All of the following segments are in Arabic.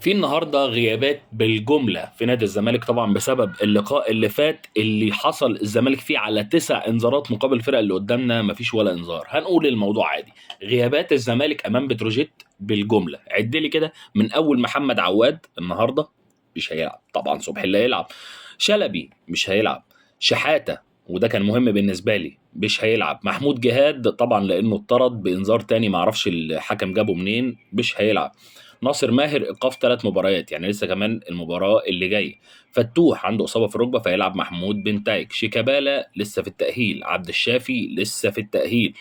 في النهارده غيابات بالجمله في نادي الزمالك طبعا بسبب اللقاء اللي فات اللي حصل الزمالك فيه على 9 انذارات مقابل الفرق اللي قدامنا مفيش ولا انذار. هنقول الموضوع عادي. غيابات الزمالك امام بتروجيت بالجمله، عد لي كده من اول محمد عواد النهارده مش هيلعب، طبعا صبحي اللي هيلعب، شلبي مش هيلعب، شحاته وده كان مهم بالنسبه لي مش هيلعب، محمود جهاد طبعا لانه اتطرد بانذار تاني معرفش الحكم جابه منين مش هيلعب، ناصر ماهر ايقاف 3 مباريات يعني لسه كمان المباراه اللي جايه، فتوح عنده اصابه في الركبه فيلعب محمود بن تايك، شيكابالا لسه في التاهيل، عبد الشافي لسه في التاهيل،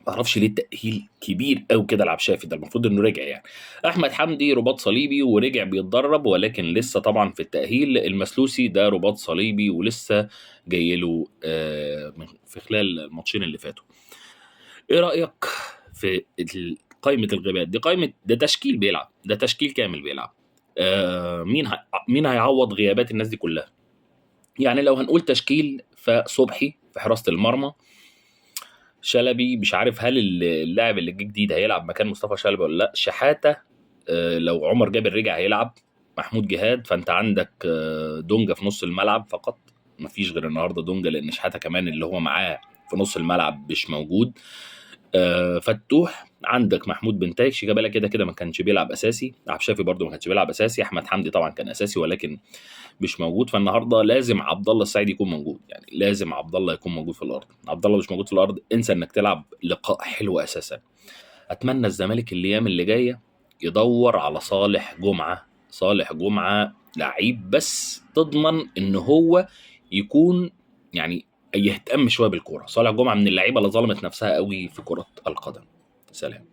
ما اعرفش ليه التاهيل كبير قوي كده لعبد الشافي ده المفروض انه رجع يعني، احمد حمدي رباط صليبي ورجع بيتدرب ولكن لسه طبعا في التاهيل، المسلوسي ده رباط صليبي ولسه جاي له في خلال الماتشين اللي فاتوا. ايه رايك في قائمه الغيابات دي؟ قائمه ده تشكيل بيلعب، ده تشكيل كامل بيلعب. مين هيعوض غيابات الناس دي كلها؟ يعني لو هنقول تشكيل فصبحي في حراسه المرمى، شلبي مش عارف هل اللاعب اللي جه جديد هيلعب مكان مصطفى شلبي ولا لا، شحاته لو عمر جابر رجع هيلعب، محمود جهاد، فانت عندك دونجا في نص الملعب فقط، مفيش غير النهارده دونجا لان شحاته كمان اللي هو معاه في نص الملعب مش موجود. فتوح عندك محمود بن تايج، شيكابالا كده كده ما كانش بيلعب اساسي، عبد الشافي برده ما كانش بيلعب اساسي، احمد حمدي طبعا كان اساسي ولكن مش موجود، فالنهارده لازم عبد الله السعيد يكون موجود، يعني لازم عبد الله يكون موجود في الارض، عبد الله مش موجود في الارض انسى انك تلعب لقاء حلو اساسا. اتمنى الزمالك الايام اللي جايه يدور على صالح جمعه، صالح جمعه لعيب بس تضمن ان هو يكون يعني يهتم شويه بالكوره، صالح جمعه من اللعيبه اللي ظلمت نفسها قوي في كره القدم. سلام.